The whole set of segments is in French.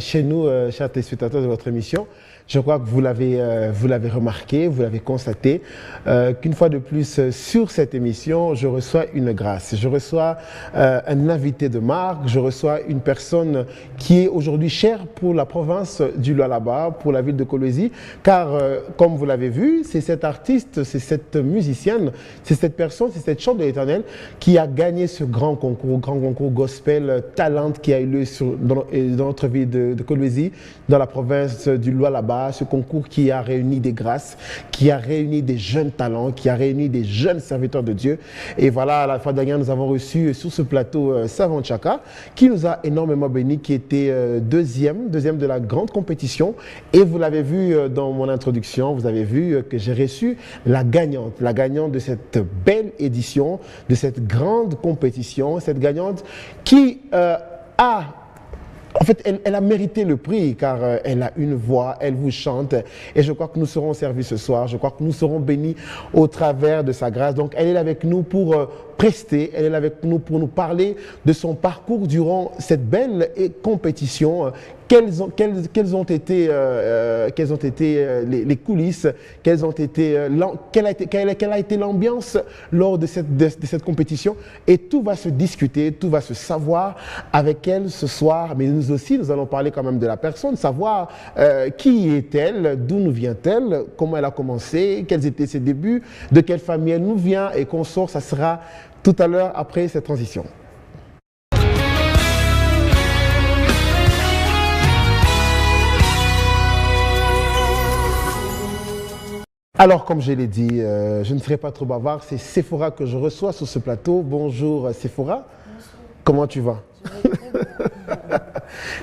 chez nous, chers téléspectateurs de votre émission. Je crois que vous l'avez remarqué, vous l'avez constaté, qu'une fois de plus, sur cette émission, je reçois une grâce. Je reçois un invité de marque, je reçois une personne qui est aujourd'hui chère pour la province du Lualaba, pour la ville de Kolwezi, car comme vous l'avez vu, c'est cet artiste, c'est cette musicienne, c'est cette personne, c'est cette chante de l'Éternel qui a gagné ce grand concours gospel talent qui a eu lieu dans notre ville de Kolwezi, dans la province du Lualaba. Ce concours qui a réuni des grâces, qui a réuni des jeunes talents, qui a réuni des jeunes serviteurs de Dieu. Et voilà, la fois dernière, nous avons reçu sur ce plateau Savant Chaka, qui nous a énormément béni, qui était deuxième de la grande compétition. Et vous l'avez vu dans mon introduction, vous avez vu que j'ai reçu la gagnante de cette belle édition, de cette grande compétition, cette gagnante qui en fait, elle a mérité le prix car elle a une voix, elle vous chante et je crois que nous serons servis ce soir, je crois que nous serons bénis au travers de sa grâce. Donc elle est là avec nous pour prester, elle est là avec nous pour nous parler de son parcours durant cette belle compétition. Quelles ont été les coulisses, quelle a été l'ambiance lors de cette compétition. Et tout va se discuter, tout va se savoir avec elle ce soir. Mais nous aussi, nous allons parler quand même de la personne, savoir qui est-elle, d'où nous vient-elle, comment elle a commencé, quels étaient ses débuts, de quelle famille elle nous vient et qu'on sort. Ça sera tout à l'heure après cette transition. Alors, comme je l'ai dit, je ne serai pas trop bavard, c'est Sephora que je reçois sur ce plateau. Bonjour Sephora. Bonjour. Comment tu vas?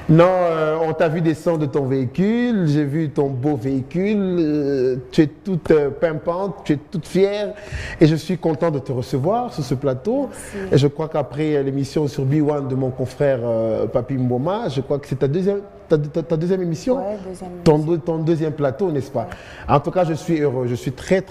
Non, on t'a vu descendre de ton véhicule, j'ai vu ton beau véhicule, tu es toute pimpante, tu es toute fière et je suis content de te recevoir sur ce plateau. Merci. Et je crois qu'après l'émission sur B1 de mon confrère Papi Mboma, je crois que c'est ta deuxième émission, ouais, deuxième ton deuxième plateau, n'est-ce pas? Ouais. En tout cas, je suis heureux, je suis très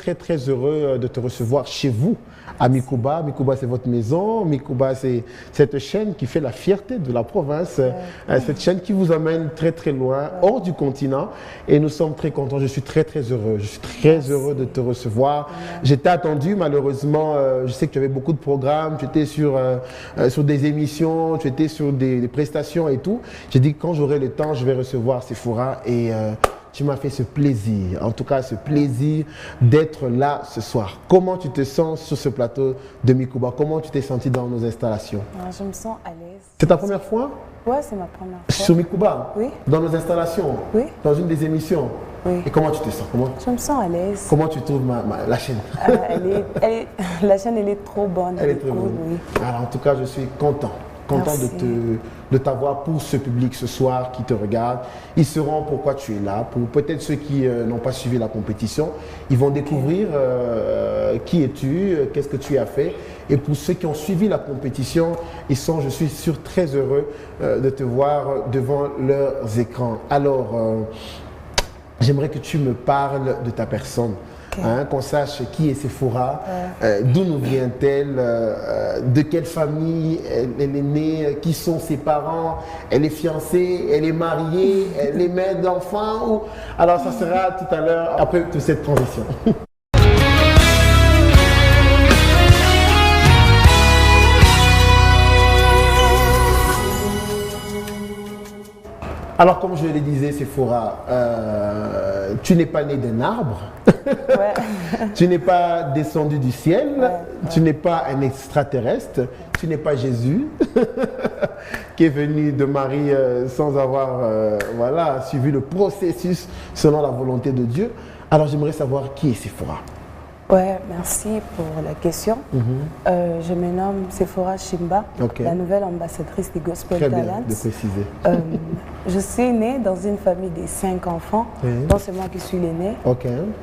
heureux de te recevoir chez vous à Mikuba. Mikuba, c'est votre maison. Mikuba, c'est cette chaîne qui fait la fierté de la province. Ouais. Cette chaîne qui vous amène très loin, ouais, hors du continent. Et nous sommes très contents. Je suis très heureux. Je suis très heureux de te recevoir. Ouais. J'étais attendu, malheureusement. Je sais que tu avais beaucoup de programmes. Tu étais sur des émissions, tu étais sur des prestations et tout. J'ai dit que quand j'aurai le temps, je vais recevoir Sephora et tu m'as fait ce plaisir, en tout cas ce plaisir d'être là ce soir. Comment tu te sens sur ce plateau de Mikuba? Comment tu t'es senti dans nos installations? Je me sens à l'aise. C'est ta première fois? Oui, c'est ma première fois. Sur Mikuba? Oui. Dans nos installations? Oui. Dans une des émissions? Oui. Et comment tu te sens? Je me sens à l'aise. Comment tu trouves la chaîne? La chaîne, elle est trop bonne. Elle est très bonne. Oui. Alors, en tout cas, je suis content de t'avoir pour ce public ce soir qui te regarde. Ils sauront pourquoi tu es là. Pour peut-être ceux qui n'ont pas suivi la compétition, ils vont découvrir qui es-tu, qu'est-ce que tu as fait. Et pour ceux qui ont suivi la compétition, je suis sûr, très heureux de te voir devant leurs écrans. Alors, j'aimerais que tu me parles de ta personne. Qu'on sache qui est Sephora, d'où nous vient-elle, de quelle famille elle est née, qui sont ses parents, elle est fiancée, elle est mariée, elle est mère d'enfants. Alors ça sera tout à l'heure après toute cette transition. Alors, comme je le disais, Sephora, tu n'es pas né d'un arbre, ouais. Tu n'es pas descendu du ciel, ouais. Tu n'es pas un extraterrestre, tu n'es pas Jésus qui est venu de Marie sans avoir suivi le processus selon la volonté de Dieu. Alors, j'aimerais savoir qui est Sephora. Ouais, merci pour la question. Je me nomme Sephora Shimba, la nouvelle ambassadrice du Gospel Talent. Très bien de préciser. Je suis née dans une famille de 5 enfants, dont c'est moi qui suis l'aînée.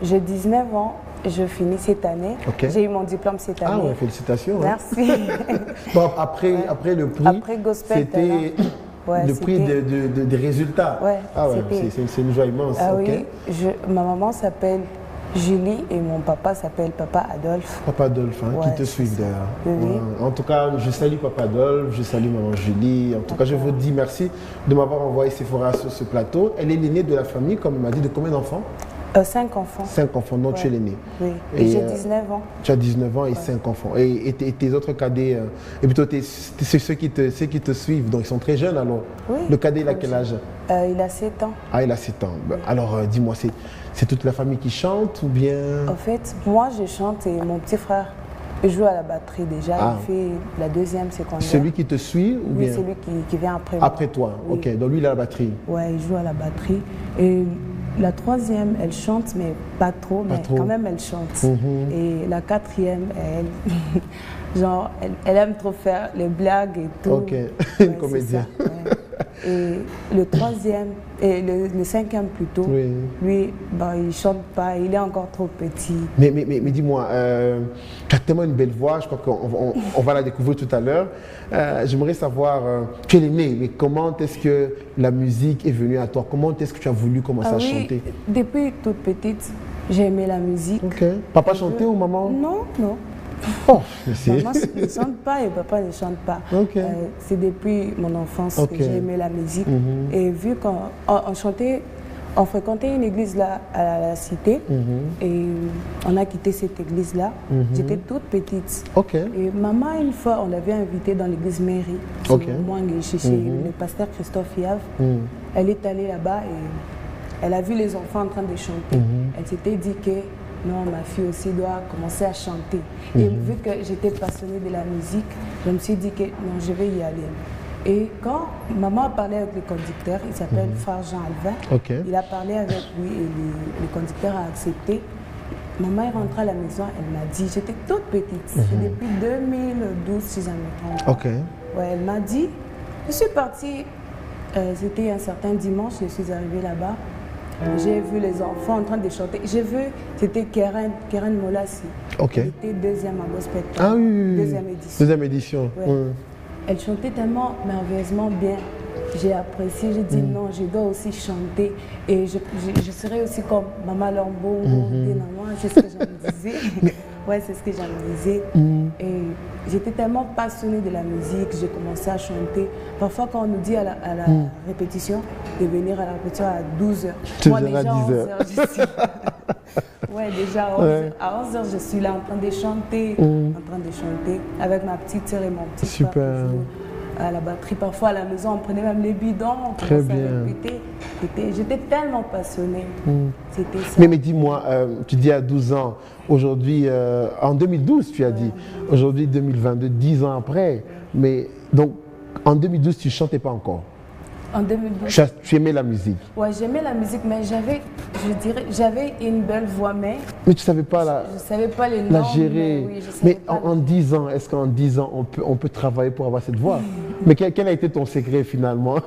J'ai 19 ans, je finis cette année. J'ai eu mon diplôme cette année. Ah ouais, félicitations. Merci. Bon, après le prix, c'était le prix des résultats. Ouais, ah ouais, c'est une joie immense. Ah oui, ma maman s'appelle Julie et mon papa s'appelle Papa Adolphe. Papa Adolphe, hein, qui te suit d'ailleurs. Oui. En tout cas, je salue Papa Adolphe, je salue Maman Julie. En tout cas, je vous dis merci de m'avoir envoyé Sephora sur ce plateau. Elle est l'aînée de la famille, comme elle m'a dit, de combien d'enfants? 5 enfants. 5 enfants, donc tu es l'aîné. Oui, et j'ai 19 ans. Tu as 19 ans et 5 enfants. Et tes autres cadets, et plutôt c'est ceux qui te suivent, donc ils sont très jeunes alors. Oui. Le cadet, il a quel âge? Il a 7 ans. Ah, il a 7 ans. Oui. Alors, dis-moi, c'est toute la famille qui chante ou bien? En fait, moi je chante et mon petit frère joue à la batterie déjà. Il fait la 2e secondaire. Celui qui te suit ou bien? Oui, celui qui vient après moi. Après toi, oui. Ok. Donc lui, il a la batterie. Oui, il joue à la batterie. Et la 3e, elle chante, mais pas trop, quand même elle chante. Et la 4e, genre, elle aime trop faire les blagues et tout. Ok, une comédienne. Et le 3e, et le 5e plutôt, lui, il chante pas, il est encore trop petit. Mais dis-moi, tu as tellement une belle voix, je crois qu'on va la découvrir tout à l'heure. J'aimerais savoir, tu es l'aîné, mais comment est-ce que la musique est venue à toi? Comment est-ce que tu as voulu commencer à chanter? Depuis toute petite, j'ai aimé la musique. Papa chantait ou maman? Non, non. Oh, maman ne chante pas et papa ne chante pas. C'est depuis mon enfance que j'ai aimé la musique. Et vu qu'on chantait, on fréquentait une église là à la cité et on a quitté cette église là. J'étais toute petite. Et maman, une fois, on l'avait invitée dans l'église mairie, chez le pasteur Christophe Yave. Elle est allée là-bas et elle a vu les enfants en train de chanter. Elle s'était dit que non, ma fille aussi doit commencer à chanter. Et vu que j'étais passionnée de la musique, je me suis dit que non, je vais y aller. Et quand maman a parlé avec le conducteur, il s'appelle Frère Jean Alvin, il a parlé avec lui et le conducteur a accepté. Maman est rentrée à la maison, elle m'a dit, j'étais toute petite, c'est depuis 2012 si je me trompe. Ouais, elle m'a dit, je suis partie, c'était un certain dimanche, je suis arrivée là-bas. J'ai vu les enfants en train de chanter. J'ai vu, c'était Keren Molassi. Elle était 2e à Gospel. Ah oui, 2e édition. 2e édition. Elle chantait tellement merveilleusement bien. J'ai apprécié, j'ai dit non, je dois aussi chanter. Et je serai aussi comme Maman Lambo, c'est ce que je me disais. Ouais, c'est ce que je me disais. Et j'étais tellement passionnée de la musique, j'ai commencé à chanter. Parfois, quand on nous dit à la répétition de venir à la répétition à 12h, moi déjà à 10h. Je suis... ouais, déjà à 11h, je suis là en train de chanter, avec ma petite sœur et mon petit frère. Super. À la batterie, parfois à la maison, on prenait même les bidons, on commençait à répéter. J'étais tellement passionnée. C'était ça. Mais dis-moi, tu dis à 12 ans, aujourd'hui, en 2012 tu as dit, aujourd'hui 2022, 10 ans après, mais donc en 2012 tu ne chantais pas encore? En 2012. Tu aimais la musique? Ouais, j'aimais la musique, mais j'avais une belle voix, mais tu ne savais pas la gérer. Mais en 10 ans, est-ce qu'en 10 ans, on peut travailler pour avoir cette voix? Mais quel a été ton secret finalement?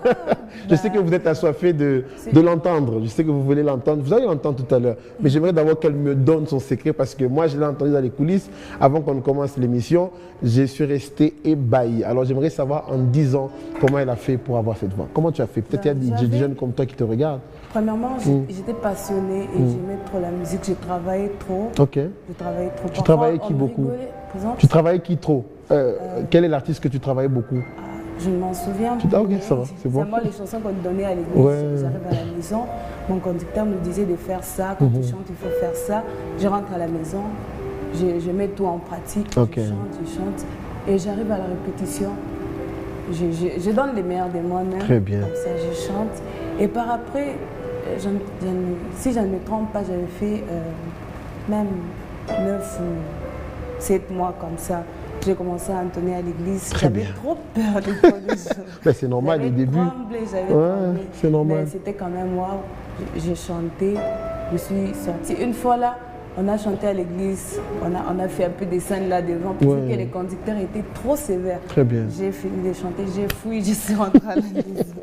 Je sais que vous êtes assoiffé de l'entendre, je sais que vous voulez l'entendre, vous allez l'entendre tout à l'heure, mais j'aimerais d'abord qu'elle me donne son secret parce que moi je l'ai entendu dans les coulisses, avant qu'on ne commence l'émission, je suis resté ébahi. Alors j'aimerais savoir en 10 ans comment elle a fait pour avoir cette voix. Comment tu as fait? Peut-être qu'il y a des jeunes comme toi qui te regardent. Premièrement, j'étais passionnée et j'aimais trop la musique, j'ai travaillé trop. J'ai travaillé trop. Tu travaillais qui beaucoup? Tu travaillais qui trop? Quel est l'artiste que tu travaillais beaucoup? Je ne m'en souviens plus. Ça va, c'est bon. C'est moi les chansons qu'on nous donnait à l'église. J'arrive à la maison, mon conducteur me disait de faire ça, quand tu chantes, il faut faire ça. Je rentre à la maison, je mets tout en pratique, je chante. Et j'arrive à la répétition, je donne les meilleurs de moi-même. Très bien. Comme ça, je chante. Et par après, si je ne me trompe pas, j'avais fait même 9 ou 7 mois comme ça. J'ai commencé à entonner à l'église. J'avais trop peur de produire. C'est normal, les débuts. C'est normal. Mais c'était quand même waouh. J'ai chanté, je suis sortie. Une fois là, on a chanté à l'église, on a fait un peu des scènes là devant, parce que les conducteurs étaient trop sévères. Très bien. J'ai fini de chanter, j'ai fui, je suis rentrée à la maison.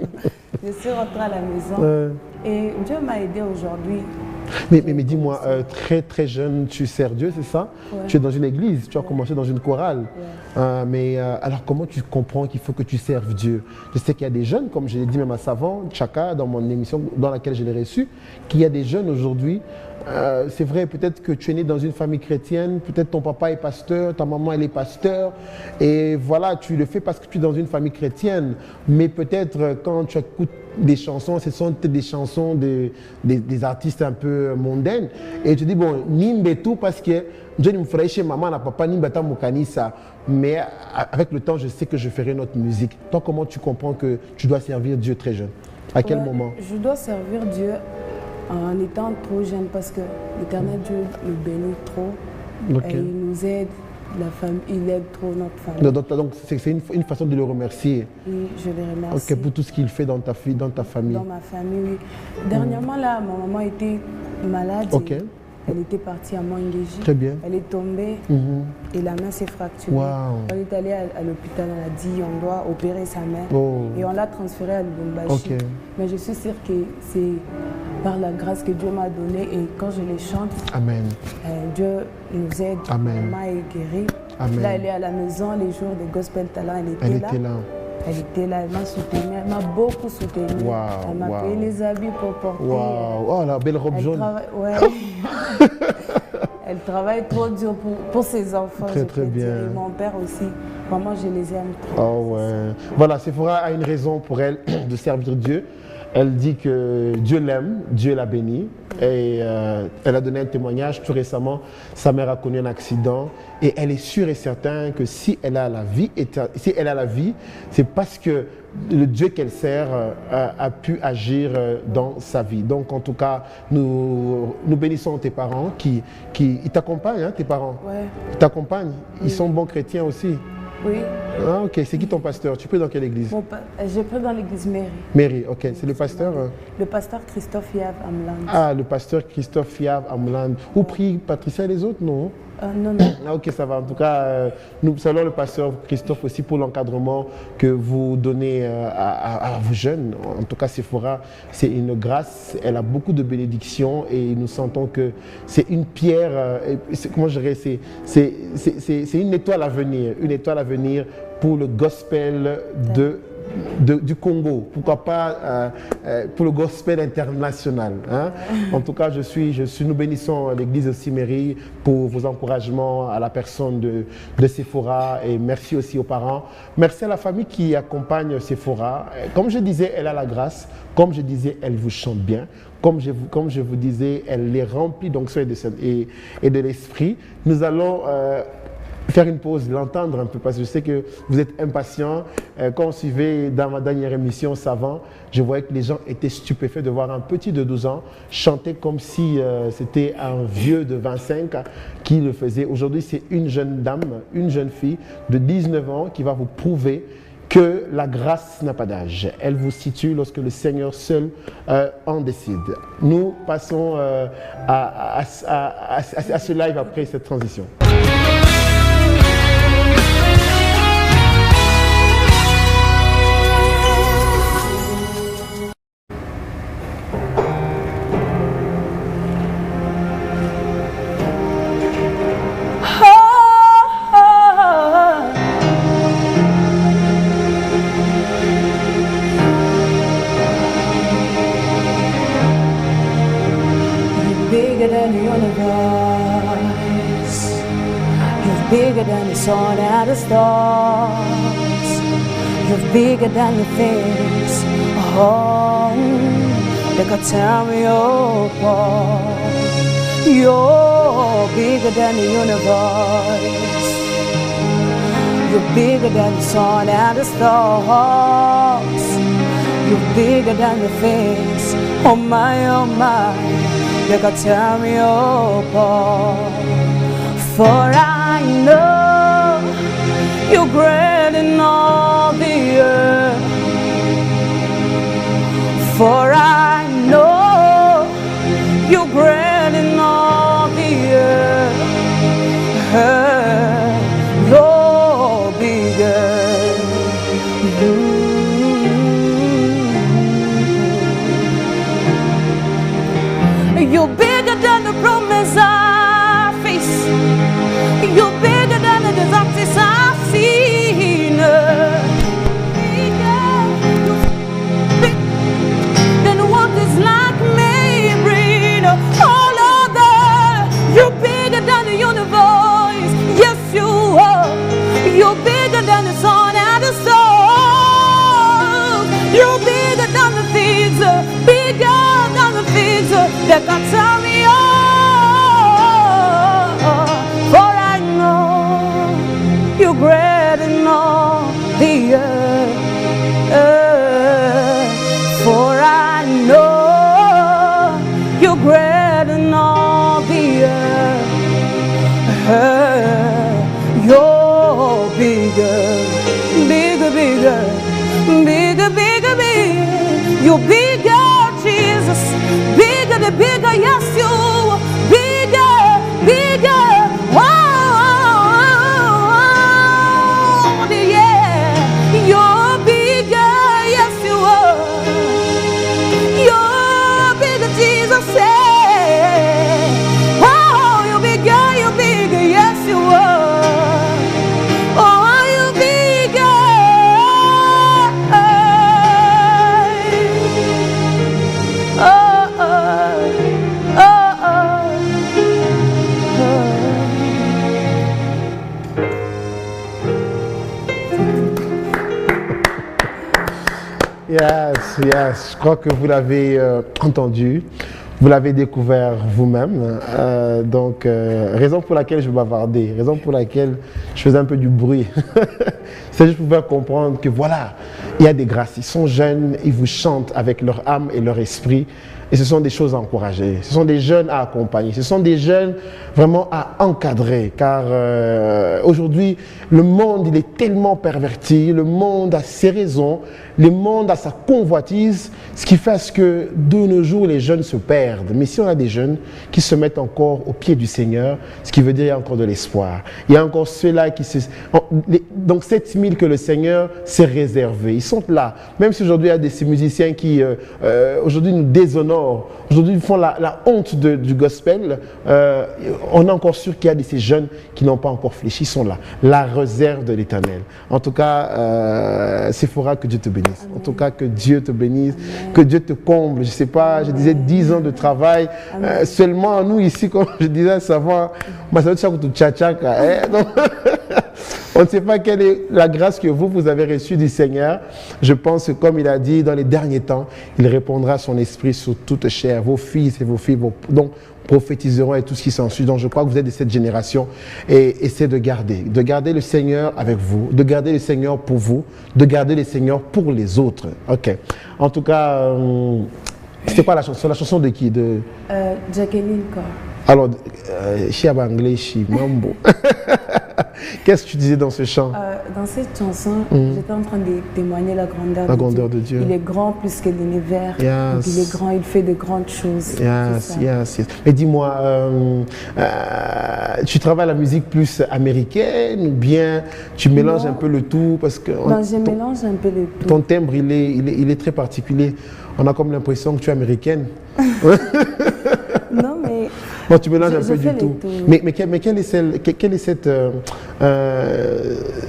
Je suis rentrée à la maison. Et Dieu m'a aidée aujourd'hui. Mais dis-moi, très très jeune, tu sers Dieu, c'est ça? Ouais. Tu es dans une église, tu as commencé dans une chorale. Ouais. Alors comment tu comprends qu'il faut que tu serves Dieu? Je sais qu'il y a des jeunes, comme je l'ai dit même à Savant, Chaka, dans mon émission dans laquelle je l'ai reçu, qu'il y a des jeunes aujourd'hui. C'est vrai, peut-être que tu es né dans une famille chrétienne, peut-être ton papa est pasteur, ta maman elle est pasteur, et voilà, tu le fais parce que tu es dans une famille chrétienne, mais peut-être quand tu écoutes des chansons, ce sont des chansons des artistes un peu mondaines, et tu dis, bon, nimbe tout parce que je me ferai chez maman, la papa, nimbe ta ça, mais avec le temps, je sais que je ferai notre musique. Toi, comment tu comprends que tu dois servir Dieu très jeune? À quel moment? Je dois servir Dieu en étant trop jeune parce que l'Éternel Dieu le bénit trop. Okay. Et il nous aide, la famille, il aide trop notre famille. Donc c'est une façon de le remercier. Oui, je le remercie. Okay, pour tout ce qu'il fait dans ta famille. Dans ma famille, oui. Dernièrement, là, ma maman était malade. Okay. Elle était partie à Mwangeji. Très bien. Elle est tombée et la main s'est fracturée. Wow. On est allé à l'hôpital, on a dit on doit opérer sa main et on l'a transférée à Lubumbashi. Okay. Mais je suis sûre que c'est par la grâce que Dieu m'a donnée et quand je les chante, Amen. Dieu nous aide. Amen. Maman est guérie. Amen. Là, elle est à la maison, les jours de Gospel Talent, elle était là. Elle était là, elle m'a soutenue, elle m'a beaucoup soutenue. Wow, elle m'a payé les habits pour porter. Wow. Oh, la belle robe jaune. Elle travaille trop dur pour ses enfants. Très bien. Et mon père aussi. Vraiment, je les aime trop. Oh ouais. Voilà, Sephora a une raison pour elle de servir Dieu. Elle dit que Dieu l'aime, Dieu l'a bénie. Et elle a donné un témoignage tout récemment. Sa mère a connu un accident et elle est sûre et certaine que si elle a la vie, c'est parce que le Dieu qu'elle sert a pu agir dans sa vie. Donc en tout cas, nous bénissons tes parents qui t'accompagnent, hein, tes parents. Ouais. Ils t'accompagnent. Ils sont bons chrétiens aussi. Oui. Ah, ok. C'est qui ton pasteur? Tu pries dans quelle église? Je prie dans l'église Mairie. Mairie, ok. C'est le pasteur? Le pasteur Christophe Yav Amland. Ah, le pasteur Christophe Yav Amland. Où prie Patricia et les autres, non? Non. Ah, ok, ça va. En tout cas, nous saluons le pasteur Christophe aussi pour l'encadrement que vous donnez à vos jeunes. En tout cas, Sephora, c'est une grâce. Elle a beaucoup de bénédictions et nous sentons que c'est une pierre, comment je dirais, c'est une étoile à venir. Une étoile à venir pour le gospel du Congo, pourquoi pas pour le gospel international. Hein? En tout cas, nous bénissons l'église Siméry pour vos encouragements à la personne de Sephora et merci aussi aux parents. Merci à la famille qui accompagne Sephora. Comme je disais, elle a la grâce. Comme je disais, elle vous chante bien. Comme je vous disais, elle est remplie d'onction et de l'esprit. Nous allons faire une pause, l'entendre un peu, parce que je sais que vous êtes impatients. Quand on suivait dans ma dernière émission Savant, je voyais que les gens étaient stupéfaits de voir un petit de 12 ans chanter comme si c'était un vieux de 25 qui le faisait. Aujourd'hui, c'est une jeune dame, une jeune fille de 19 ans qui va vous prouver que la grâce n'a pas d'âge. Elle vous situe lorsque le Seigneur seul en décide. Nous passons à ce live après cette transition. Bigger than the sun and the stars. You're bigger than the things that could tear me apart. You're bigger than the universe. You're bigger than the sun and the stars. You're bigger than the things, oh my, that could tear me apart. For I know you're great in all the earth. For I know you're great in all the earth. You're bigger. You're bigger. surface. You're bigger than the disaster I've seen. Bigger than what is like me, bring all other. You're bigger than the universe. Yes, you are. You're bigger than the sun and the stars. You're bigger than the things, bigger than the things that can tell me for I know you're great in all the earth. For I know you're great in all the earth. You're bigger, bigger, bigger, bigger, bigger, bigger. You're bigger, Jesus. Bigger, the bigger, yes, you. Bigger, bigger. Oh, yeah. You're bigger, yes, you are. You're bigger, Jesus. Oh, you're bigger, yes, you are. Yes, yes, je crois que vous l'avez entendu, vous l'avez découvert vous-même, raison pour laquelle je bavardais, raison pour laquelle je faisais un peu du bruit. C'est juste pour faire comprendre que voilà, il y a des grâces, ils sont jeunes, ils vous chantent avec leur âme et leur esprit. Et ce sont des choses à encourager, ce sont des jeunes à accompagner, ce sont des jeunes vraiment à encadrer, car aujourd'hui, le monde il est tellement perverti, le monde a ses raisons, le monde a sa convoitise, ce qui fait à ce que de nos jours, les jeunes se perdent. Mais si on a des jeunes qui se mettent encore au pied du Seigneur, ce qui veut dire qu'il y a encore de l'espoir. Il y a encore ceux-là qui se... Donc 7000 que le Seigneur s'est réservé, ils sont là. Même si aujourd'hui il y a ces musiciens qui aujourd'hui nous déshonorent, aujourd'hui ils font la honte du gospel, on est encore sûr qu'il y a de ces jeunes qui n'ont pas encore fléchi, ils sont là. La réserve de l'Éternel. En tout cas, Sephora, que Dieu te bénisse. Amen. En tout cas, que Dieu te bénisse, amen. Que Dieu te comble. Je ne sais pas, je disais 10 ans de travail. Seulement nous ici, comme je disais, ça va. On ne sait pas quelle est la grâce que vous avez reçue du Seigneur. Je pense que comme il a dit, dans les derniers temps, il répondra à son esprit sur toute chair. Vos fils et vos filles donc, prophétiseront et tout ce qui s'ensuit. Donc je crois que vous êtes de cette génération et essayez de garder le Seigneur avec vous, de garder le Seigneur pour vous, de garder le Seigneur pour les autres. Ok. En tout cas, c'était pas la chanson de qui? De Jacqueline Carr. Alors, Chiaba Anglais, Mambo. Qu'est-ce que tu disais dans ce chant? Dans cette chanson, j'étais en train de témoigner la grandeur de Dieu. Il est grand plus que l'univers. Yes. Donc il est grand, il fait de grandes choses. Yes. Et dis-moi, tu travailles la musique plus américaine ou bien tu mélanges un peu le tout parce que je mélange un peu le tout. Ton timbre, il est très particulier. On a comme l'impression que tu es américaine. Non, mais... Bon, tu mélanges un peu du tout. Mais quelle est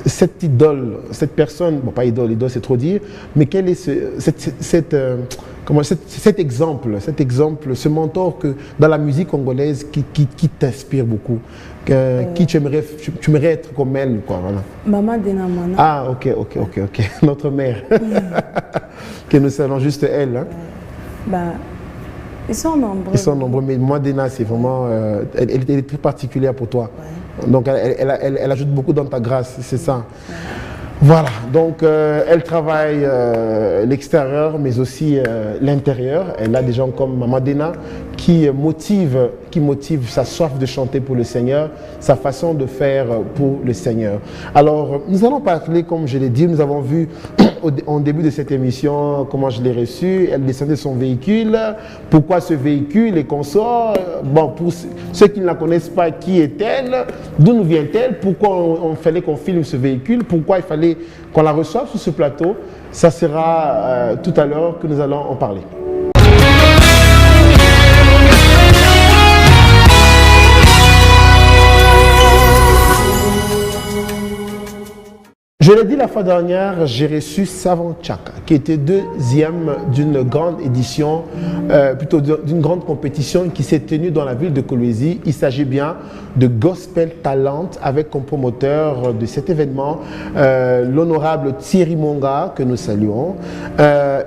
cette idole, cette personne, bon pas idole c'est trop dire, mais quel est cet exemple, ce mentor que dans la musique congolaise qui t'inspire beaucoup, qui tu aimerais être comme elle, quoi, voilà. Maman Denamana. Ah, ok, notre mère, que nous savons juste elle. Hein. Ils sont nombreux. Mais moi, Dena, c'est vraiment... elle est très particulière pour toi. Ouais. Donc, elle ajoute beaucoup dans ta grâce, c'est ça. Ouais. Voilà, donc elle travaille l'extérieur, mais aussi l'intérieur. Elle a des gens comme Maman Dena qui motive sa soif de chanter pour le Seigneur, sa façon de faire pour le Seigneur. Alors, nous allons parler, comme je l'ai dit, nous avons vu au début de cette émission comment je l'ai reçue. Elle descendait de son véhicule. Pourquoi ce véhicule et consorts? Bon, pour ceux qui ne la connaissent pas, qui est-elle? D'où nous vient-elle? Pourquoi on fallait qu'on filme ce véhicule? Pourquoi il fallait qu'on la reçoive sur ce plateau? Ça sera tout à l'heure que nous allons en parler. Je l'ai dit la fois dernière, j'ai reçu Savon Chaka, qui était deuxième d'une grande édition, plutôt d'une grande compétition qui s'est tenue dans la ville de Kolwezi. Il s'agit bien de Gospel Talent avec comme promoteur de cet événement l'honorable Thierry Monga, que nous saluons.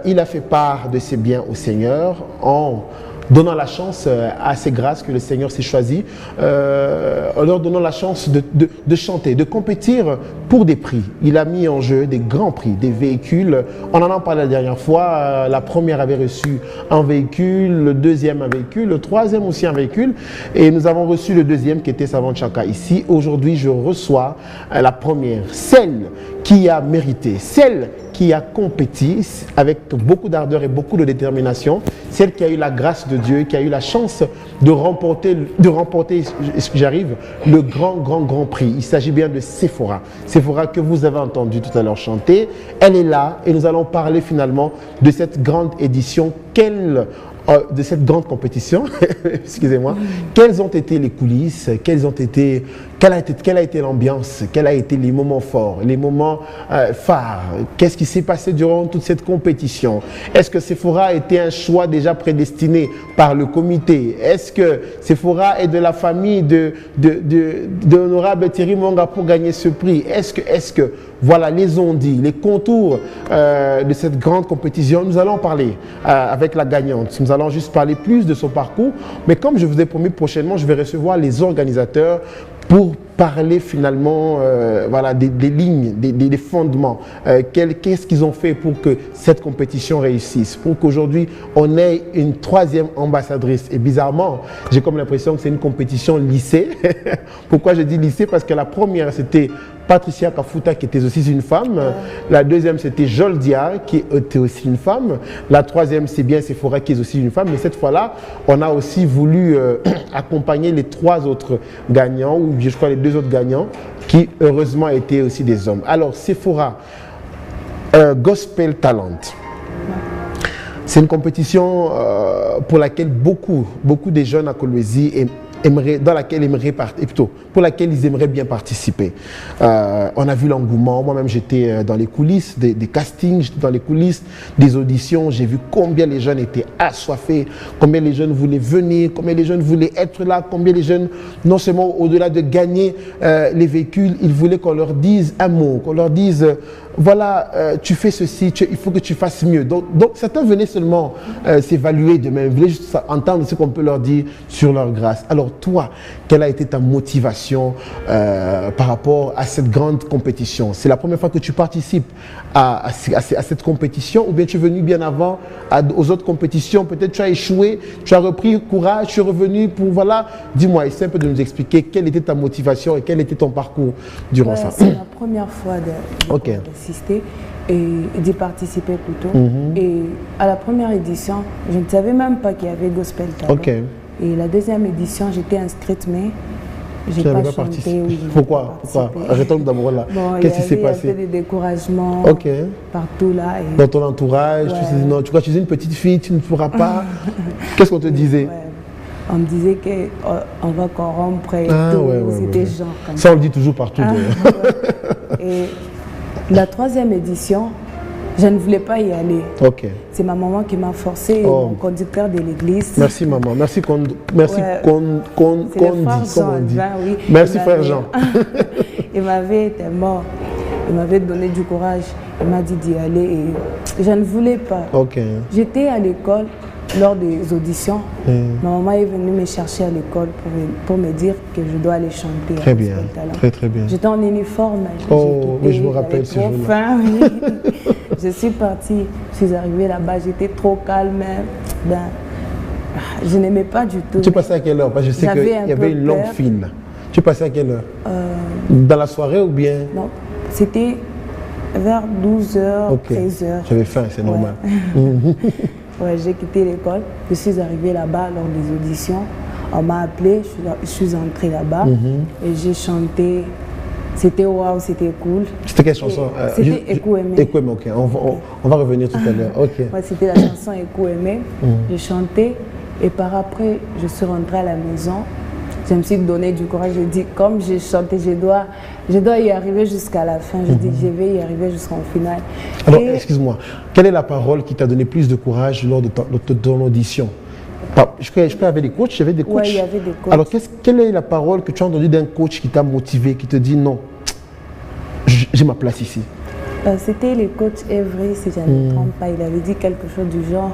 Il a fait part de ses biens au Seigneur en donnant la chance à ces grâces que le Seigneur s'est choisi, en leur donnant la chance de chanter, de compétir pour des prix. Il a mis en jeu des grands prix, des véhicules. On en a parlé la dernière fois. La première avait reçu un véhicule, le deuxième un véhicule, le troisième aussi un véhicule. Et nous avons reçu le deuxième qui était Savon Chaka ici. Aujourd'hui, je reçois la première, celle qui a mérité, celle qui a compéti avec beaucoup d'ardeur et beaucoup de détermination, celle qui a eu la grâce de Dieu, qui a eu la chance de remporter le grand prix. Il s'agit bien de Sephora. Sephora que vous avez entendu tout à l'heure chanter. Elle est là et nous allons parler finalement de cette grande édition de cette grande compétition, excusez-moi, quelles ont été les coulisses, quelle a été l'ambiance, quels ont été les moments forts, les moments phares, qu'est-ce qui s'est passé durant toute cette compétition? Est-ce que Sephora a été un choix déjà prédestiné par le comité? Est-ce que Sephora est de la famille de l'honorable Thierry Monga pour gagner ce prix? Est-ce que voilà les ondits, les contours de cette grande compétition? Nous allons parler avec la gagnante. Nous allons juste parler plus de son parcours. Mais comme je vous ai promis, prochainement, je vais recevoir les organisateurs pour parler finalement voilà, des lignes, des fondements. Qu'est-ce qu'ils ont fait pour que cette compétition réussisse, pour qu'aujourd'hui on ait une troisième ambassadrice. Et bizarrement, j'ai comme l'impression que c'est une compétition lycée. Pourquoi je dis lycée? Parce que la première, c'était Patricia Kafuta, qui était aussi une femme. La deuxième, c'était Joldia, qui était aussi une femme. La troisième, c'est bien Sephora, qui est aussi une femme. Mais cette fois-là, on a aussi voulu accompagner les trois autres gagnants, ou je crois les deux autres gagnants, qui heureusement étaient aussi des hommes. Alors, Sephora, Gospel Talent. C'est une compétition pour laquelle beaucoup des jeunes à Kolwezi pour laquelle ils aimeraient bien participer. On a vu l'engouement. Moi-même, j'étais dans les coulisses des castings, j'étais dans les coulisses des auditions. J'ai vu combien les jeunes étaient assoiffés, combien les jeunes voulaient venir, combien les jeunes voulaient être là, combien les jeunes, non seulement au-delà de gagner les véhicules, ils voulaient qu'on leur dise un mot, qu'on leur dise voilà, tu fais ceci, il faut que tu fasses mieux. Donc certains venaient seulement s'évaluer d'eux-mêmes, ils voulaient juste entendre ce qu'on peut leur dire sur leur grâce. Alors toi, quelle a été ta motivation par rapport à cette grande compétition? C'est la première fois que tu participes à cette compétition, ou bien tu es venu bien avant aux autres compétitions? Peut-être tu as échoué, tu as repris courage, tu es revenu pour, voilà, dis-moi, essaie un peu de nous expliquer quelle était ta motivation et quel était ton parcours durant ça. C'est la première fois d'assister et d'y participer plutôt. Et à la première édition, je ne savais même pas qu'il y avait Gospel Talent. Et la deuxième édition, j'étais inscrite, mais je n'ai pas chanté. Pourquoi Arrêtons d'abord là. Bon, qu'est-ce qui s'est passé? Il y avait des découragements partout là. Et dans ton entourage, tu te dis non, tu es une petite fille, tu ne pourras pas. Qu'est-ce qu'on te disait? On me disait qu'on va corrompre et tout. C'était genre comme ça. On le dit toujours partout. Et la troisième édition, je ne voulais pas y aller. C'est ma maman qui m'a forcé, mon conducteur de l'église. Merci maman, merci qu'on dit, comme on dit. Oui. Merci frère Jean. Il m'avait donné du courage, il m'a dit d'y aller et je ne voulais pas. J'étais à l'école lors des auditions. Ma maman est venue me chercher à l'école pour me dire que je dois aller chanter. Très bien, très bien. J'étais en uniforme. Oui, je me rappelle ce jour-là. Je suis partie, je suis arrivée là-bas, j'étais trop calme. Je n'aimais pas du tout. Tu passais à quelle heure? Parce que je sais qu'il y avait une longue file. Tu passais à quelle heure? Dans la soirée ou bien? Non, c'était vers 12h, 13h. J'avais faim, c'est normal. J'ai quitté l'école, je suis arrivée là-bas lors des auditions. On m'a appelée, je suis entrée là-bas et j'ai chanté. C'était waouh, c'était cool. C'était quelle chanson? C'était Écoute Aimé. Écoute Aimé, on va revenir tout à l'heure. C'était la chanson Écoute Aimé. J'ai chanté et par après, je suis rentrée à la maison. je me suis donné du courage. J'ai dit, comme j'ai chanté, je dois y arriver jusqu'à la fin. Je dis, je vais y arriver jusqu'en finale. Alors, excuse-moi, quelle est la parole qui t'a donné plus de courage lors de ton audition? Je crois qu'il y avait des coachs, il y avait des coachs. Oui, il y avait des coachs. Alors, quelle est la parole que tu as entendue d'un coach qui t'a motivé, qui te dit non, j'ai ma place ici? C'était le coach Evry, si je ne me trompe pas. Il avait dit quelque chose du genre,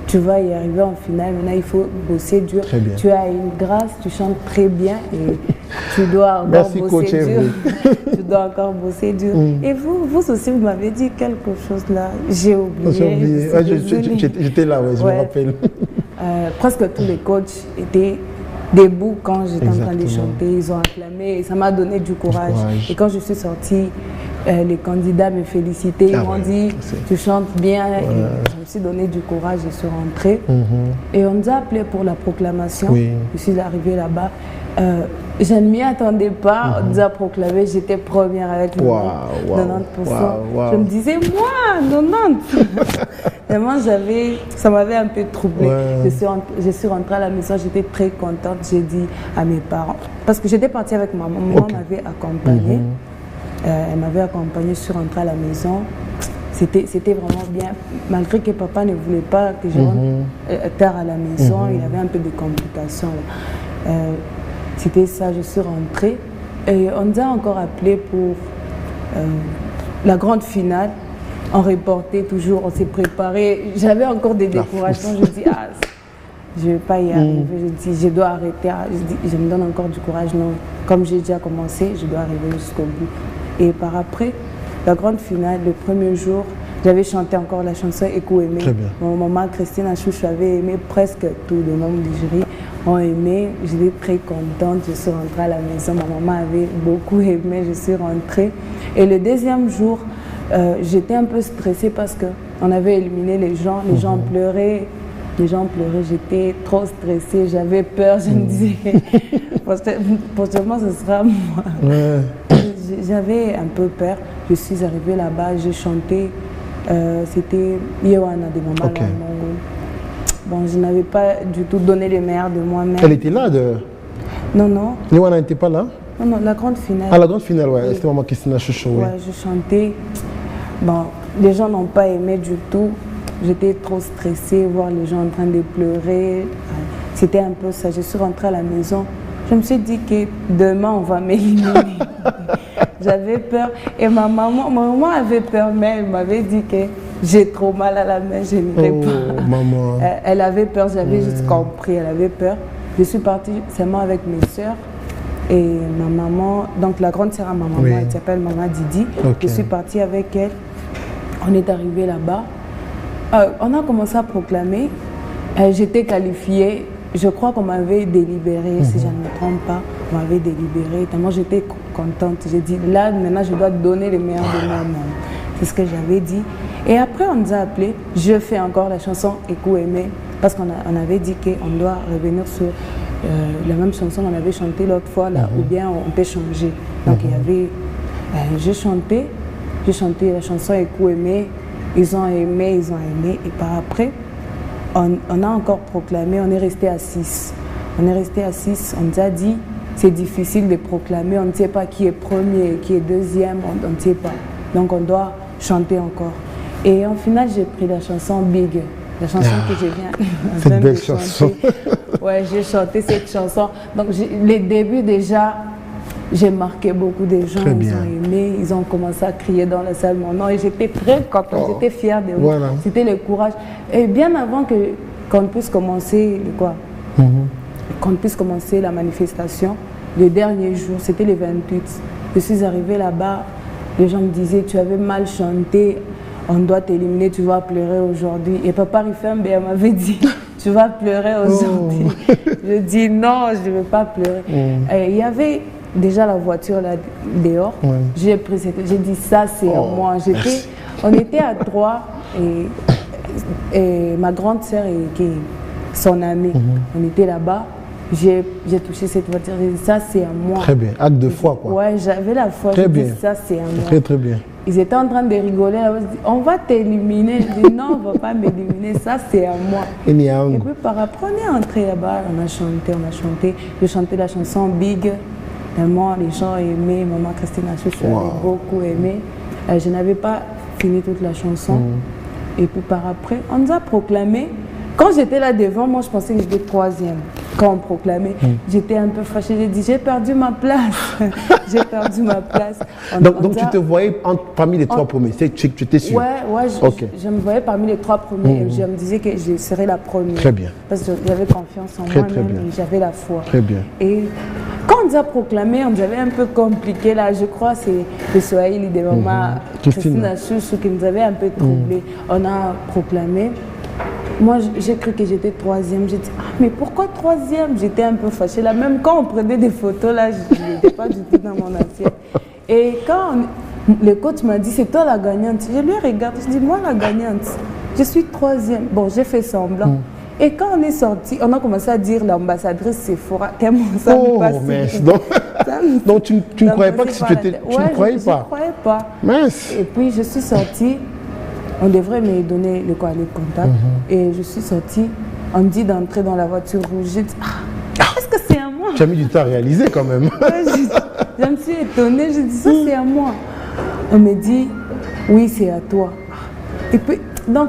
tu vas y arriver en finale, maintenant il faut bosser dur. Tu as une grâce, tu chantes très bien et tu dois encore bosser dur. Tu dois encore bosser dur. Et vous aussi, vous m'avez dit quelque chose là, j'ai oublié. J'étais là, ouais, je me rappelle. Presque tous les coachs étaient debout quand j'étais en train de chanter, ils ont acclamé et ça m'a donné du courage. Et quand je suis sortie, les candidats me félicitaient, ils m'ont dit tu chantes bien. Et je me suis donné du courage, je suis rentrée. Et on nous a appelé pour la proclamation. Je suis arrivée là-bas. Je ne m'y attendais pas, on nous a proclamé, j'étais première avec 90%. Je me disais, moi, 90%. Vraiment, ça m'avait un peu troublée. Je suis rentrée à la maison, j'étais très contente. J'ai dit à mes parents, parce que j'étais partie avec maman, maman m'avait accompagnée. Elle m'avait accompagnée, je suis rentrée à la maison. C'était vraiment bien, malgré que papa ne voulait pas que je rentre tard à la maison, il avait un peu de complications. C'était ça, je suis rentrée. Et on nous a encore appelé pour la grande finale. On reportait toujours, on s'est préparé. J'avais encore des découragements. Je dis, je ne vais pas y arriver. Je dis, je dois arrêter. Je me donne encore du courage. Non, comme j'ai déjà commencé, je dois arriver jusqu'au bout. Et par après, la grande finale, le premier jour, j'avais chanté encore la chanson Écho aimé. Mon maman Christine Achouche avait aimé, presque tous les membres du jury ont aimé. J'étais très contente, je suis rentrée à la maison. Ma maman avait beaucoup aimé, je suis rentrée. Et le deuxième jour, j'étais un peu stressée parce qu'on avait éliminé les gens pleuraient. Les gens pleuraient, j'étais trop stressée, j'avais peur, je me disais, possiblement ce sera moi. J'avais un peu peur, je suis arrivée là-bas, j'ai chanté, c'était Yewana de Maman Lamongo. Bon, je n'avais pas du tout donné le meilleur de moi-même. Elle était là Non. Yewana n'était pas là? Non, la grande finale. Ah, la grande finale, ouais, c'était Maman Christine Achoucho. Ouais, je chantais. Bon, les gens n'ont pas aimé du tout. J'étais trop stressée, voir les gens en train de pleurer. C'était un peu ça. Je suis rentrée à la maison. Je me suis dit que demain, on va m'éliminer. J'avais peur. Et ma maman avait peur, mais elle m'avait dit que j'ai trop mal à la main, je n'irai pas. Maman. Elle avait peur, j'avais juste compris. Elle avait peur. Je suis partie seulement avec mes soeurs. Et ma maman, donc la grande sœur à ma maman, elle s'appelle Maman Didi. Je suis partie avec elle. On est arrivé là-bas. On a commencé à proclamer. J'étais qualifiée. Je crois qu'on m'avait délibérée, si je ne me trompe pas. On m'avait délibérée. Tellement j'étais contente. J'ai dit, là, maintenant, je dois donner le meilleur de moi-même. C'est ce que j'avais dit. Et après, on nous a appelés. Je fais encore la chanson Écho aimé. Parce qu'on avait dit qu'on doit revenir sur la même chanson qu'on avait chantée l'autre fois, là, ou bien on peut changer. Donc, il y avait... j'ai chanté la chanson Écho aimé. Ils ont aimé. Et par après, on a encore proclamé, on est resté à 6. On nous a dit, c'est difficile de proclamer, on ne sait pas qui est premier, qui est deuxième, on ne sait pas. Donc on doit chanter encore. Et en final, j'ai pris la chanson Big, la chanson que je viens cette belle chanson. Ouais, j'ai chanté cette chanson. Donc les débuts déjà, j'ai marqué beaucoup de gens, ils ont aimé, ils ont commencé à crier dans la salle mon nom et j'étais très contente, j'étais fière de moi. C'était le courage. Et bien avant qu'on puisse commencer qu'on puisse commencer la manifestation, le dernier jour, c'était le 28. Je suis arrivée là-bas, les gens me disaient, tu avais mal chanté, on doit t'éliminer, tu vas pleurer aujourd'hui. Et papa Rifembe m'avait dit, tu vas pleurer aujourd'hui. Je dis non, je ne vais pas pleurer. Il y avait déjà la voiture là dehors, j'ai dit ça c'est moi. On était à 3 et ma grande sœur et son amie, on était là-bas. J'ai touché cette voiture, j'ai dit ça c'est à moi. Très bien, acte de foi quoi. Ouais, j'avais la foi, j'ai dit ça c'est à moi. Très bien. ils étaient en train de rigoler. On va t'éliminer. Je dis non, on ne va pas m'éliminer. Ça, c'est à moi. Et puis par après, on est entré là-bas. On a chanté. Je chantais la chanson Big. Tellement les gens aimaient. Maman Christine Achouchou avait beaucoup aimé. Je n'avais pas fini toute la chanson. Et puis par après, on nous a proclamé. Quand j'étais là devant, moi je pensais que j'étais troisième. Quand on proclamait, j'étais un peu fâchée. J'ai dit, j'ai perdu ma place. J'ai perdu ma place. Donc tu te voyais parmi les trois premiers, tu étais sûre? Ouais, je me voyais parmi les trois premiers. Et je me disais que je serais la première. Très bien. Parce que j'avais confiance en moi-même et j'avais la foi. Très bien. Et quand on nous a proclamé, on nous avait un peu compliqué là. Je crois que c'est le Swahili de maman Christine Achouchou qui nous avait un peu troublé. On a proclamé. Moi, j'ai cru que j'étais troisième. J'ai dit, ah, mais pourquoi troisième? J'étais un peu fâchée là. Même quand on prenait des photos là, je n'étais pas du tout dans mon assiette. Et quand le coach m'a dit, c'est toi la gagnante. Je lui regarde, je dis, moi la gagnante, je suis troisième. Bon, j'ai fait semblant. Et quand on est sorti, on a commencé à dire l'ambassadrice Sephora. Tellement ça me passe. Mince. Donc tu ne croyais pas que c'était... Tu ne croyais pas? Je ne croyais pas. Mince. Et puis je suis sortie. On devrait me donner le colis de contact. Et je suis sortie. On me dit d'entrer dans la voiture rouge. J'ai dit, est-ce que c'est à moi? Tu as mis du temps à réaliser quand même. Je me suis étonnée. J'ai dit, ça c'est à moi. On me dit, oui, c'est à toi. Et puis, donc,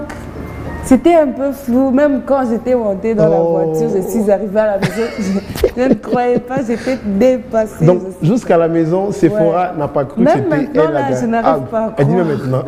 c'était un peu flou. Même quand j'étais montée dans la voiture, je suis arrivée à la maison. Je ne croyais pas, j'étais dépassée. Donc, jusqu'à la maison, Sephora n'a pas cru que c'était elle la gagnante. Je n'arrive pas à croire. Elle dit même maintenant.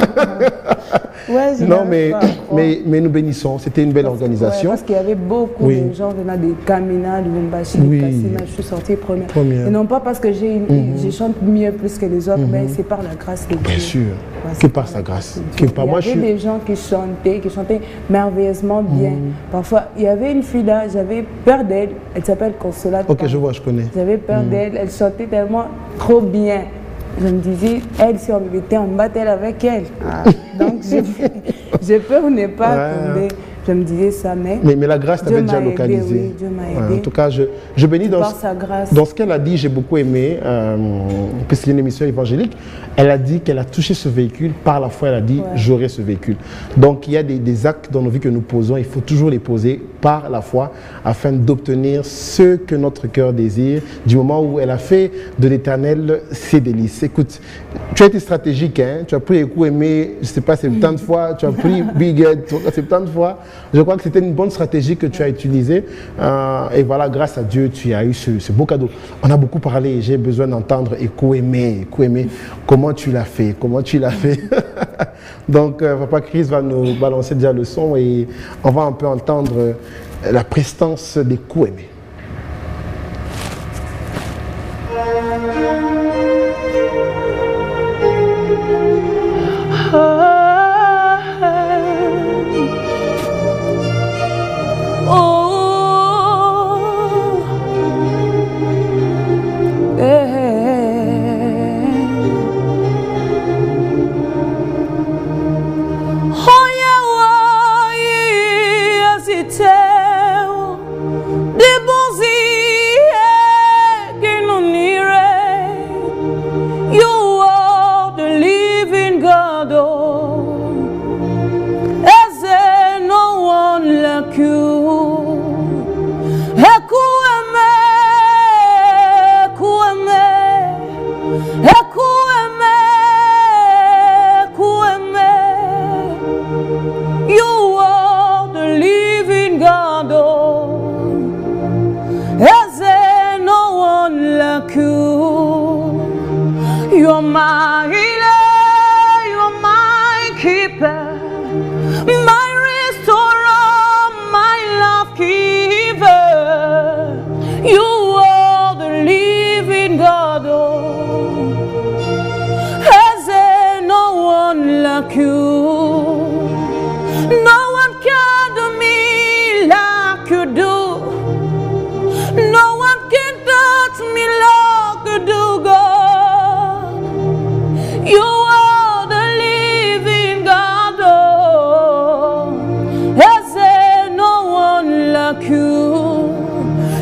Non, mais nous bénissons. C'était une belle organisation. Parce qu'il y avait beaucoup de gens venant de Kamina, de Lumbashi, de Kassina. Je suis sortie première. Et non pas parce que je chante mieux plus que les autres, mais c'est par la grâce de Dieu. Bien sûr. Que par sa grâce. Il y avait des gens qui chantaient merveilleusement bien. Parfois, il y avait une fille là, j'avais peur d'elle. Elle s'appelle Consolate. Ok, je vois, je connais. J'avais peur d'elle. Elle chantait tellement trop bien. Je me disais, elle, si on me mettait en battle avec elle. Donc, je peux ou ne pas tomber. Je me disais ça, mais la grâce t'avait déjà localisé. Oui, Dieu m'a aidé. En tout cas, je bénis dans ce qu'elle a dit. J'ai beaucoup aimé, puisqu'il y a une émission évangélique. Elle a dit qu'elle a touché ce véhicule. Par la foi, elle a dit, j'aurai ce véhicule. Donc, il y a des actes dans nos vies que nous posons. Il faut toujours les poser par la foi afin d'obtenir ce que notre cœur désire du moment où elle a fait de l'Éternel ses délices. Écoute, tu as été stratégique, hein? Tu as pris beaucoup aimé, je ne sais pas, 70 fois. Tu as pris Big Head 70 fois. Je crois que c'était une bonne stratégie que tu as utilisée. Et voilà, grâce à Dieu, tu as eu ce beau cadeau. On a beaucoup parlé. J'ai besoin d'entendre Écho aimé. Comment tu l'as fait? Donc, Papa Chris va nous balancer déjà le son et on va un peu entendre la prestance d'Écho aimé.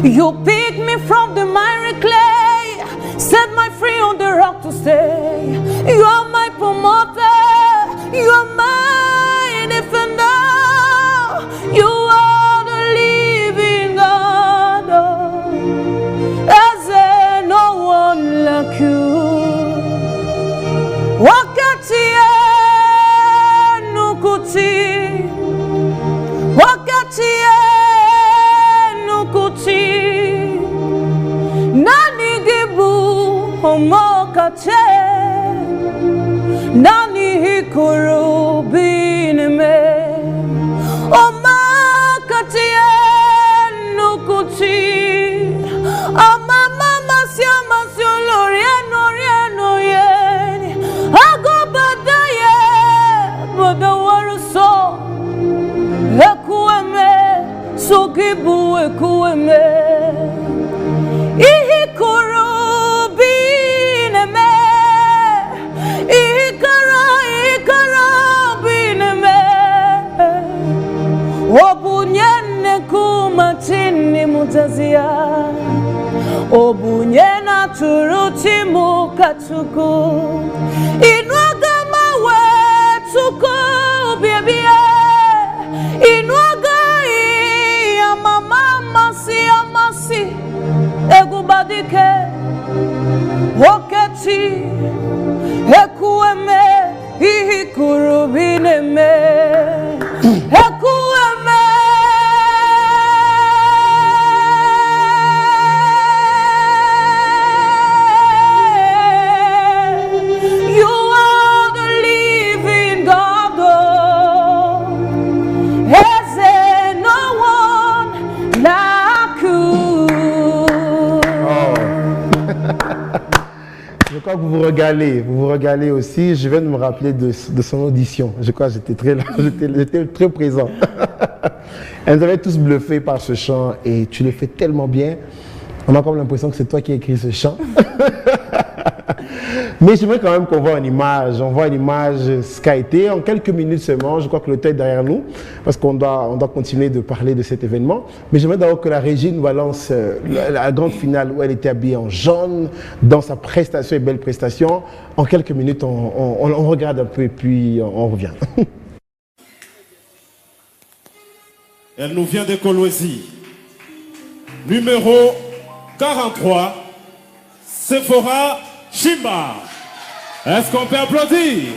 You picked me from the miry clay, set my free on the rock to stay. You are my promoter. buwe kueme ihikuru bineme ikara bineme obunyene kumatini mutazia obunyena turuti mukatuku inwagama wetuko biebie inwaga ya mama masi egubadike oketi ekueme ihikurubineme ekueme Je crois que vous vous régalez aussi. Je viens de me rappeler de son audition. Je crois que j'étais très présent. Elles nous avaient tous bluffés par ce chant et tu le fais tellement bien. On a comme l'impression que c'est toi qui as écrit ce chant. Mais j'aimerais quand même qu'on voit une image. On voit une image ce qu'a été en quelques minutes seulement. Je crois que le temps est derrière nous parce qu'on doit continuer de parler de cet événement. Mais j'aimerais d'abord que la régie nous balance la grande finale où elle était habillée en jaune dans sa prestation et belle prestation. En quelques minutes, on regarde un peu et puis on revient. Elle nous vient de Kolwezi. Numéro 43, Sephora Chimba. Est-ce qu'on peut applaudir?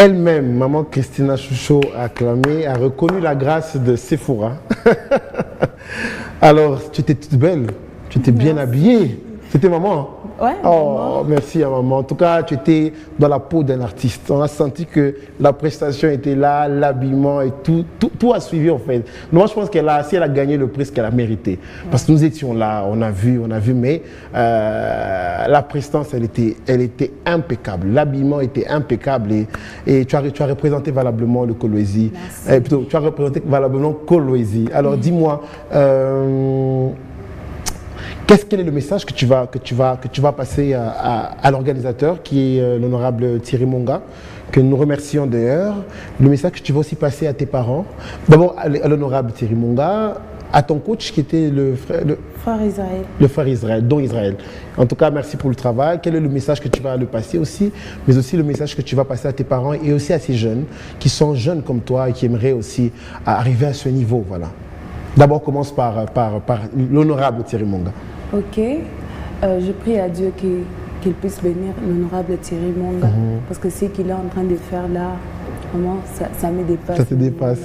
Elle-même, maman Christina Choucho, a acclamé, a reconnu la grâce de Sephora. Alors, tu étais toute belle, tu étais bien habillée. C'était maman? Ouais. Oh, merci à maman. En tout cas, tu étais dans la peau d'un artiste. On a senti que la prestation était là, l'habillement et tout a suivi en fait. Moi, je pense qu'elle a, si elle a gagné le prix, ce qu'elle a mérité. Parce que nous étions là, on a vu, mais la prestance, elle était impeccable. L'habillement était impeccable et tu as représenté valablement le Kolwezi. Plutôt, tu as représenté valablement Kolwezi. Alors, dis-moi. Quel est le message que tu vas passer à l'organisateur qui est l'honorable Thierry Monga, que nous remercions d'ailleurs. Le message que tu vas aussi passer à tes parents. D'abord à l'honorable Thierry Monga, à ton coach qui était le frère Israël. Le frère Israël, dont Israël. En tout cas, merci pour le travail. Quel est le message que tu vas lui passer aussi, mais aussi le message que tu vas passer à tes parents et aussi à ces jeunes qui sont jeunes comme toi et qui aimeraient aussi arriver à ce niveau, voilà. D'abord, commence par l'honorable Thierry Monga. Ok. Je prie à Dieu qu'il puisse bénir l'honorable Thierry Monga, parce que ce qu'il est en train de faire là, vraiment, ça me dépasse. Ça te dépasse.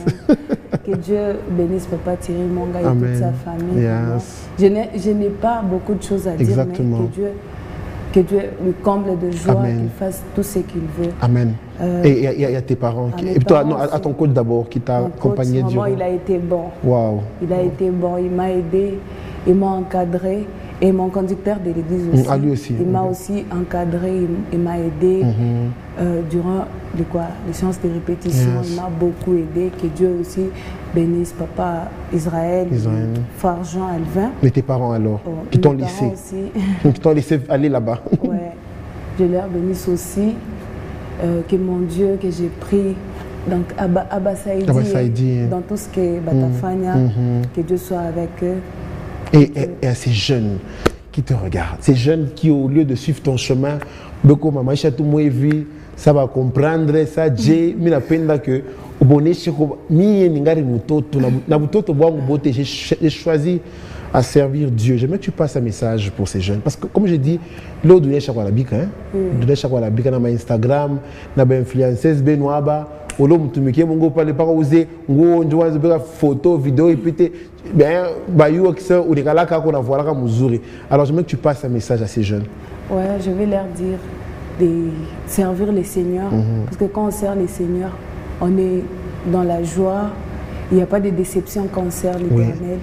Que Dieu bénisse Papa Thierry Monga et Amen. toute sa famille. Yes. Je n'ai pas beaucoup de choses à Exactement. dire, mais que Dieu lui comble de joie, Amen. qu'il fasse tout ce qu'il veut. Amen. Et il y a tes parents. Et toi, non, à ton coach d'abord, qui t'a accompagné durant. Il a été bon. Wow. Il a été bon, il m'a aidé, il m'a encadré. Et mon conducteur de l'église aussi. Ah, lui aussi. Il m'a aussi encadré, il m'a aidé durant les séances de répétition. Yes. Il m'a beaucoup aidé. Que Dieu aussi bénisse Papa Israël. Frère Jean Alvin. Mais tes parents alors, qui t'ont laissé qui t'ont laissé aller là-bas. Ouais. Je leur bénisse aussi. Que mon Dieu, que j'ai pris. Donc Abba Saïdi, dans tout ce qui est Batafania, que Dieu soit avec eux. Et à ces jeunes qui te regardent, ces jeunes qui, au lieu de suivre ton chemin, beaucoup maman chatou moevi, ça va comprendre ça. J'ai mis la peine que au bonnet chez mi n'ingari mutoto na mutoto boangu bote. J'ai choisi à servir Dieu. J'aimerais que tu passes un message pour ces jeunes, parce que comme je dis, l'eau de l'échec bika, de l'échec bika na ma Instagram, na ba influenceuse Benoaba. Olo mutumike mongo pale pas oser ngo njoa zebeka photo vidéo et puis ben bayu akisa ulikalaka ko na voilà ka muzuri. Alors j'aimerais que tu passes un message à ces jeunes. Ouais, je vais leur dire de servir les seigneurs, parce que quand on sert les seigneurs, on est dans la joie, il n'y a pas de déception quand on sert l'Éternel.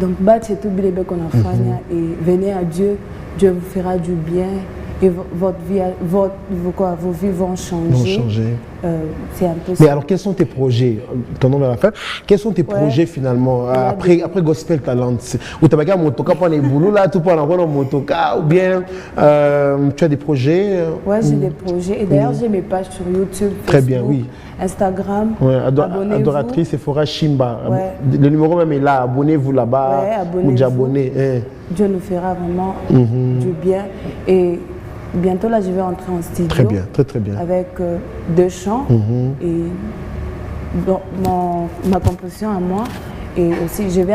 Donc battez tout bébé qu'on a fait et venez à Dieu, Dieu vous fera du bien. Et vos vies vont changer. C'est un peu ça. Mais alors, quels sont tes projets? Ton nom à la fin. Quels sont tes projets finalement après Gospel Talent? Ou tu as un motoka pour les boulots là, tout pour avoir un motoka ou bien tu as des projets? Oui, j'ai des projets. Et d'ailleurs, j'ai mes pages sur YouTube, Facebook, très bien, oui. Instagram. Ouais, adoratrice Sephora Chimba. Ouais. Le numéro même est là. Abonnez-vous là-bas. Ouais, abonnez-vous. Abonnez. Dieu nous fera vraiment du bien. Et bientôt là, je vais entrer en studio. Très bien, très bien. Avec 2 chants et ma composition à moi. Et aussi, je vais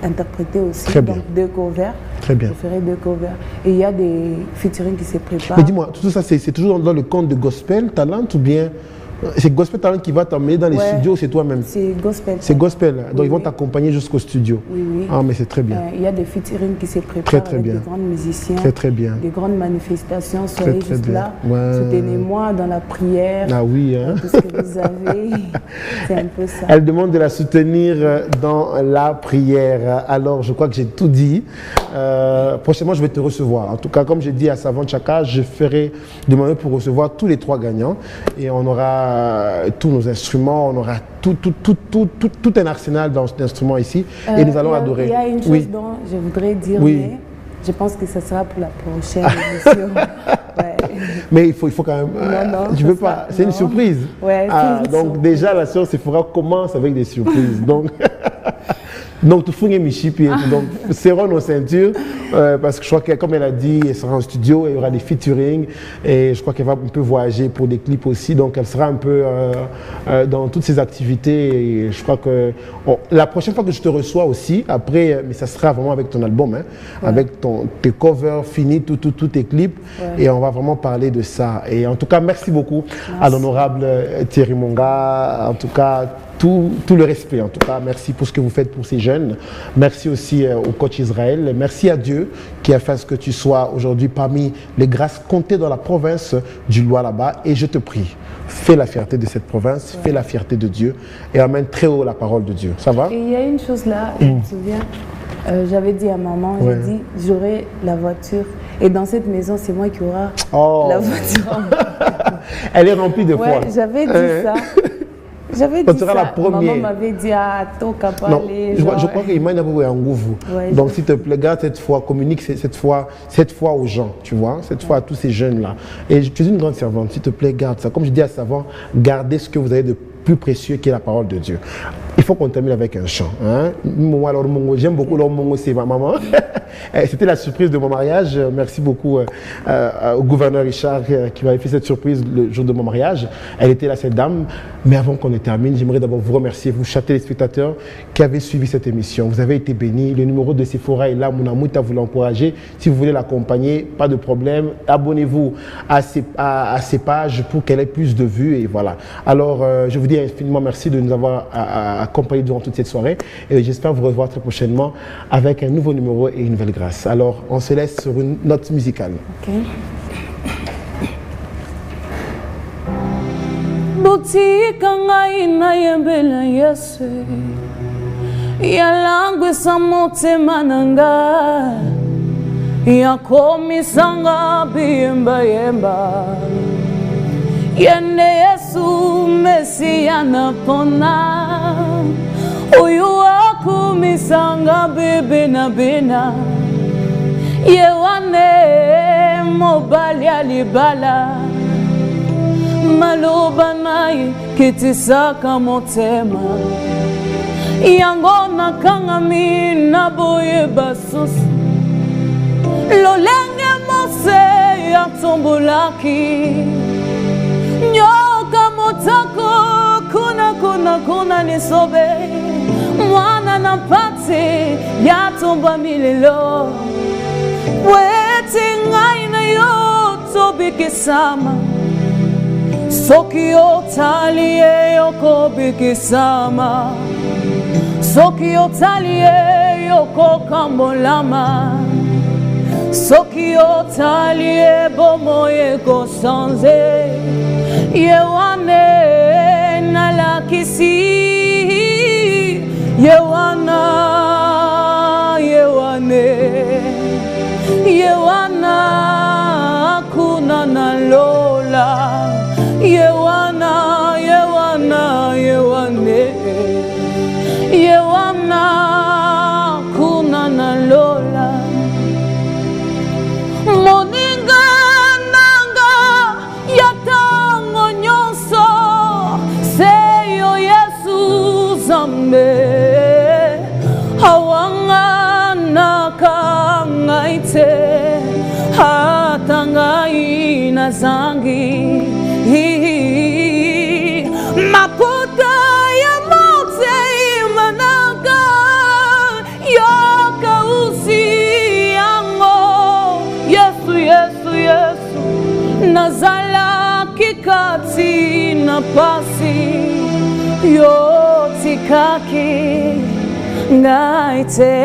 interpréter aussi donc 2 covers. Très bien. Je ferai 2 covers. Et il y a des featuring qui se préparent. Mais dis-moi, tout ça, c'est toujours dans le compte de Gospel Talent ou bien c'est Gospel Talent qui va t'emmener dans les studios, c'est toi-même? C'est Gospel. C'est Gospel, donc ils vont t'accompagner jusqu'au studio. Oui. Ah, mais c'est très bien. Il y a des featuring qui se préparent très avec bien. des grands musiciens. Très bien. Des grandes manifestations, soyez juste là. Soutenez-moi dans la prière. Ah oui, hein. Tout ce que vous avez, c'est un peu ça. Elle demande de la soutenir dans la prière. Alors, je crois que j'ai tout dit. Prochainement, je vais te recevoir. En tout cas, comme j'ai dit à Savant Chaka, je ferai demander pour recevoir tous les 3 gagnants. Et on aura tous nos instruments, on aura tout un arsenal d'instruments ici. Et nous allons adorer. Il y a une chose dont je voudrais dire, mais je pense que ce sera pour la prochaine émission. Mais il faut quand même... Non, je veux pas. C'est une surprise. Donc déjà, la sœur Sephora commence avec des surprises. Donc, tout fouille Michipi. Donc, serrons nos ceintures parce que je crois que, comme elle a dit, elle sera en studio et il y aura des featuring. Et je crois qu'elle va un peu voyager pour des clips aussi. Donc, elle sera un peu dans toutes ces activités. Et je crois que la prochaine fois que je te reçois aussi, après, mais ça sera vraiment avec ton album, avec tes covers finis, tous tes clips. Et on va vraiment parler de ça. Et en tout cas, merci beaucoup à l'honorable Thierry Monga. En tout cas, tout le respect, en tout cas. Merci pour ce que vous faites pour ces jeunes. Merci aussi au coach Israël. Merci à Dieu qui a fait ce que tu sois aujourd'hui parmi les grâces comptées dans la province du Lualaba. Et je te prie, fais la fierté de cette province, fais la fierté de Dieu et emmène très haut la parole de Dieu. Ça va? Et il y a une chose là, je me souviens, j'avais dit à maman, j'ai dit, j'aurai la voiture. Et dans cette maison, c'est moi qui aura la voiture. Elle est remplie de foi. J'avais dit ça. J'avais dit ça, la première. Maman m'avait dit, toi, je crois qu'il m'a dit un goût. Donc, s'il te plaît, garde cette foi, communique cette foi aux gens, tu vois, cette foi à tous ces jeunes-là. Et tu es une grande servante, s'il te plaît, garde ça. Comme je dis à Savant, gardez ce que vous avez de plus précieux qui est la parole de Dieu. il faut qu'on termine avec un chant. Hein. Alors, j'aime beaucoup leur Mongo, c'est ma maman. C'était la surprise de mon mariage. Merci beaucoup au gouverneur Richard qui m'avait fait cette surprise le jour de mon mariage. Elle était là, cette dame. Mais avant qu'on ne termine, j'aimerais d'abord vous remercier, vous, chers téléspectateurs, qui avez suivi cette émission. Vous avez été bénis. Le numéro de Sephora est là. Mon amour, vous l'encourager. Si vous voulez l'accompagner, pas de problème. Abonnez-vous à ses pages pour qu'elle ait plus de vues. Et voilà. Alors, je vous dis infiniment merci de nous avoir accompagnés durant toute cette soirée. Et j'espère vous revoir très prochainement avec un nouveau numéro et une nouvelle grâce. Alors, on se laisse sur une note musicale. Ok. Butika ngai na yembela Yesu yalangwisa motema nanga yakomisanga biyemba yemba yende Yesu Mesia napona uyu wakumisanga bebe na bena yewane mobali alibala maloba naye kitisaka motema yango nakangami na boye basusu lolenge mose yatombolaki nyoka motako kuna nisobe mwana na pate yatomba milelo weti ngai na yo tobikisama Soki otalie yoko bikisama Soki otalie yoko kambolama Soki otalie bomoye kosanze Yewane nalakisi Yewana kuna nalola Yewana kuna nalola Moninga nanga yatango nyonso Seyo Yesu zambe Hawanga nakangaite Hatangai na zangi Maputa ya mote imanaga Yoka usi yango Yesu Nazala kikati na pasi Yotikaki ngaite